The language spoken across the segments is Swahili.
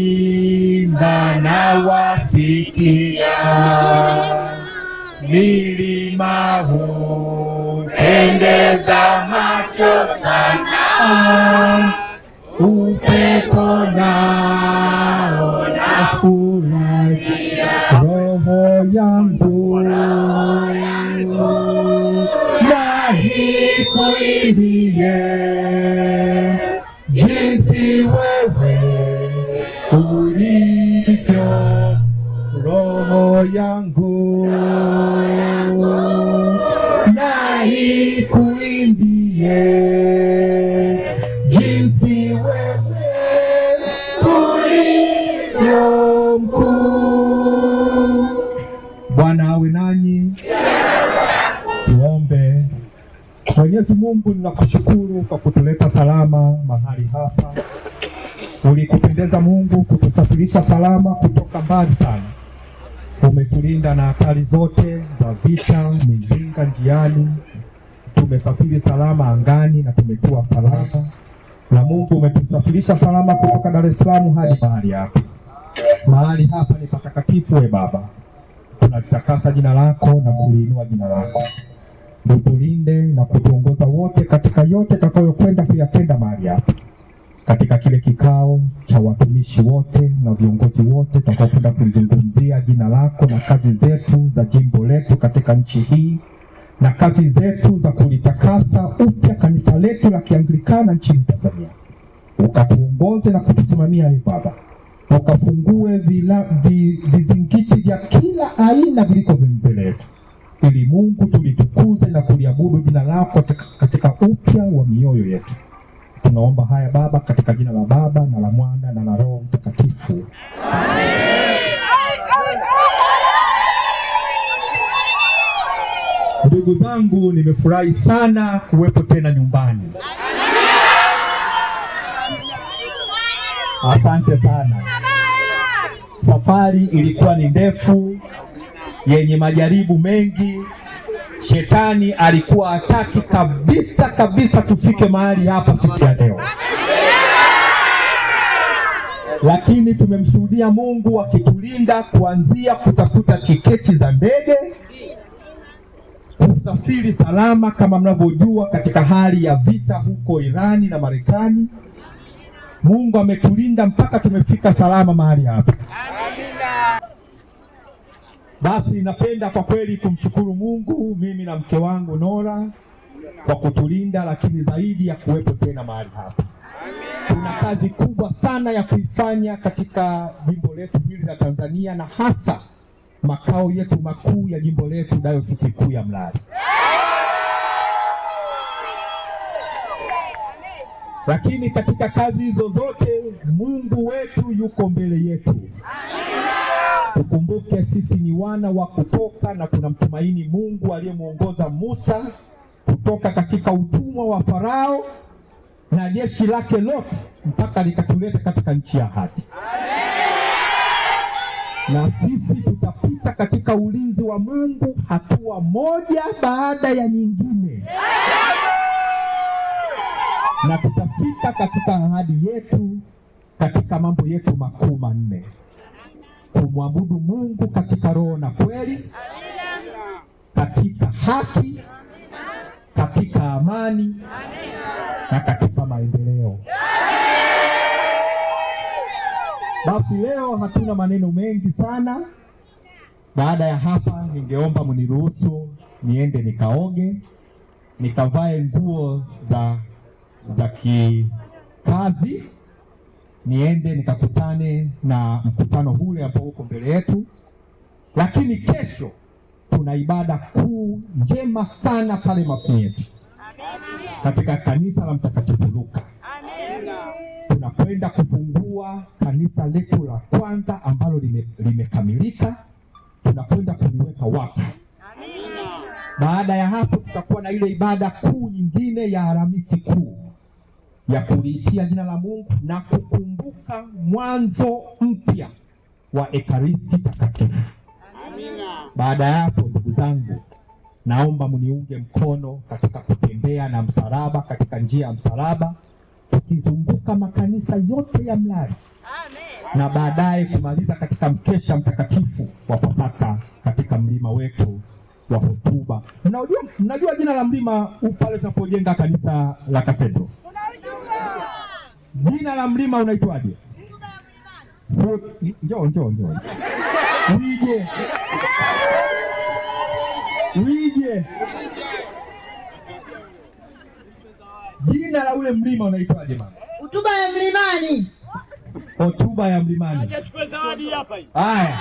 kuimba na wasikia, milima hupendeza macho sana, upepo nao nafurahia, roho yangu nikuimbie jinsi wewe ulivyo, roho yangu nikuimbie jinsi wewe ulivyo mkuu. Bwana awe nanyi. Tuombe. Mwenyezi Mungu, ninakushukuru kwa kutuleta salama mahali hapa. Ulikupendeza Mungu kutusafirisha salama kutoka mbali sana. Umetulinda na hatari zote za vita, mizinga njiani. Tumesafiri salama angani na tumekuwa salama. Na Mungu umetusafirisha salama kutoka Dar es Salaam hadi mahali hapa. Mahali hapa ni patakatifu we Baba. Tunalitakasa jina lako na kuliinua jina lako. Utulinde na kutuongoza wote katika yote tutakayokwenda kuyatenda mahali hapa. Katika kile kikao cha watumishi wote na viongozi wote tutakaokwenda kulizungumzia jina lako na kazi zetu za jimbo letu katika nchi hii na kazi zetu za kulitakasa upya kanisa letu la Kianglikana nchini Tanzania. Ukatuongoze na kutusimamia Baba. Ukafungue vizingiti vya kila aina viliko mbele yetu, ili Mungu tulitukuze na kuliabudu jina lako katika upya wa mioyo yetu. Tunaomba haya Baba katika jina la Baba na la Mwana na la Roho Mtakatifu. Ndugu zangu, nimefurahi sana kuwepo tena nyumbani. Asante sana. Safari ilikuwa ni ndefu, yenye majaribu mengi. Shetani alikuwa hataki kabisa tufike mahali hapa siku ya leo. Lakini tumemshuhudia Mungu akitulinda kuanzia kutafuta tiketi za ndege, kusafiri salama kama mnavyojua katika hali ya vita huko Irani na Marekani. Mungu ametulinda mpaka tumefika salama mahali hapa. Basi napenda kwa kweli kumshukuru Mungu, mimi na mke wangu Nora, kwa kutulinda, lakini zaidi ya kuwepo tena mahali hapa. Tuna kazi kubwa sana ya kuifanya katika jimbo letu hili la Tanzania, na hasa makao yetu makuu ya jimbo letu Dayosisi Kuu ya Mlali. Lakini katika kazi hizo zote Mungu wetu yuko mbele yetu. Tukumbuke sisi ni wana wa kutoka, na tunamtumaini Mungu aliyemuongoza Musa kutoka katika utumwa wa Farao na jeshi lake lote mpaka likatuleta katika nchi ya ahadi. Na sisi tutapita katika ulinzi wa Mungu hatua moja baada ya nyingine. Na tutafika katika ahadi yetu katika mambo yetu makuu manne: kumwabudu Mungu katika roho na kweli, katika haki, katika amani na katika maendeleo. Basi leo hatuna maneno mengi sana. Baada ya hapa ningeomba mniruhusu niende nikaoge, nikavae nguo za kikazi, niende nikakutane na mkutano ule ambao uko mbele yetu. Lakini kesho tuna ibada kuu njema sana pale Masieti katika kanisa la Mtakatifu Luka. Tunakwenda kufungua kanisa letu la kwanza ambalo limekamilika. Tunakwenda kuliweka wakfu. Baada ya hapo tutakuwa na ile ibada kuu nyingine ya Alhamisi Kuu ya kuliitia jina la Mungu na kukumbuka mwanzo mpya wa Ekaristi Takatifu. Baada ya hapo, ndugu zangu, naomba mniunge mkono katika kutembea na msalaba, katika njia ya msalaba, tukizunguka makanisa yote ya Mlali. Amen. Na baadaye kumaliza katika mkesha mtakatifu wa Pasaka katika mlima wetu wa hotuba. Mnajua jina la mlima pale tunapojenga kanisa la Katedro? Jina la mlima unaitwaje? Njoo. Wije. Jina la ule mlima unaitwaje mama? Hotuba ya Mlimani. Hotuba ya Mlimani. Hajachukua zawadi hapa hii. Haya.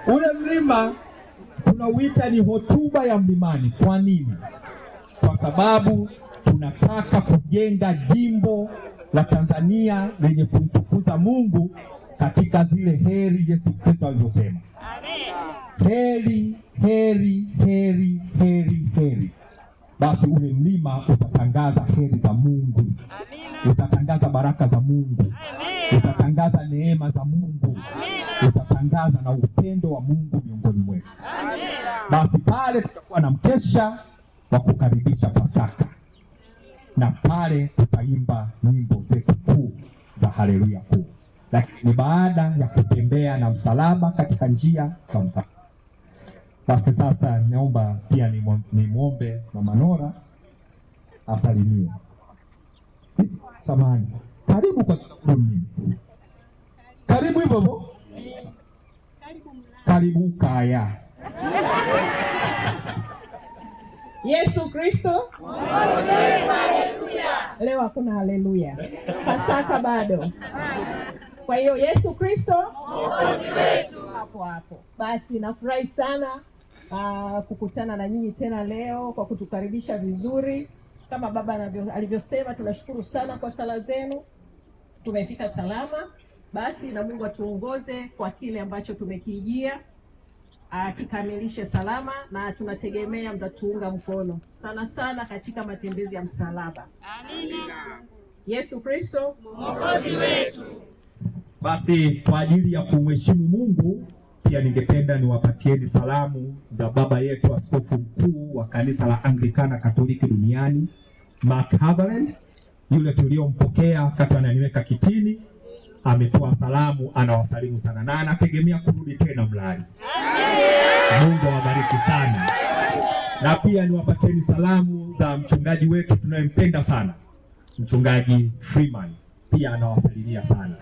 Ule mlima tunauita ni hotuba ya Mlimani. Kwa nini? Kwa sababu tunataka kujenga jimbo la Tanzania lenye kumtukuza Mungu katika zile heri Yesu Kristo alizosema. Heri, heri, heri, heri, heri. Basi ule mlima utatangaza heri za Mungu. Amina. Utatangaza baraka za Mungu. Amina. Utatangaza neema za Mungu. Amina. Utatangaza na upendo wa Mungu miongoni mwetu. Basi pale tutakuwa na mkesha wa kukaribisha Pasaka, na pale tutaimba nyimbo zetu kuu za haleluya kuu, lakini baada ya kutembea na msalaba katika njia za msalaba. Basi sasa naomba pia nimwombe Mama Nora asalimie. Samahani. Karibu kwa mimi. Karibu hivyo. Karibu kaya. Yesu Kristo. Haleluya. Leo hakuna haleluya. Pasaka bado. Kwa hiyo Yesu Kristo Mwokozi wetu hapo. Basi nafurahi sana kukutana na nyinyi tena leo kwa kutukaribisha vizuri. Kama baba alivyosema, tunashukuru sana kwa sala zenu. Tumefika salama. Basi na Mungu atuongoze kwa kile ambacho tumekijia, akikamilishe salama, na tunategemea mtatuunga mkono sana sana katika matembezi ya msalaba. Amina. Yesu Kristo Mwokozi wetu. Basi kwa ajili ya kumheshimu Mungu, pia ningependa niwapatieni salamu za baba yetu askofu mkuu wa kanisa la Anglikana Katoliki duniani, Mark Haverland, yule tuliompokea wakati ananiweka kitini. Ametoa salamu, anawasalimu sana na anategemea kurudi tena Mlali. Mungu awabariki sana. Na pia niwapatieni salamu za mchungaji wetu tunayempenda sana, Mchungaji Freeman, pia anawasalimia sana.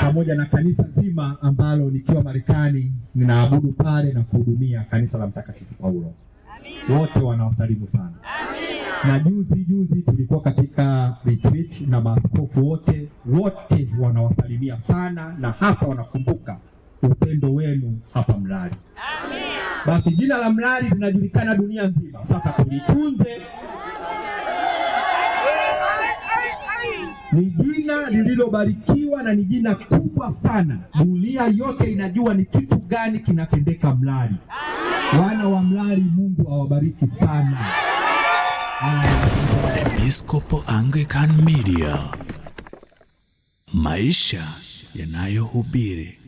Pamoja na kanisa zima ambalo nikiwa Marekani ninaabudu pale na kuhudumia kanisa la Mtakatifu Paulo. Wote wanawasalimu sana. Na juzi tulikuwa katika retreat na maaskofu wote wanawasalimia sana, na hasa wanakumbuka upendo wenu hapa Mlali. Basi jina la Mlali linajulikana dunia nzima. Sasa tulitunze. Ni jina lililobarikiwa na ni jina kubwa sana. Dunia yote inajua ni kitu gani kinatendeka Mlali. Wana wa Mlali, Mungu awabariki sana. Episcopal Anglican Media, maisha yanayohubiri.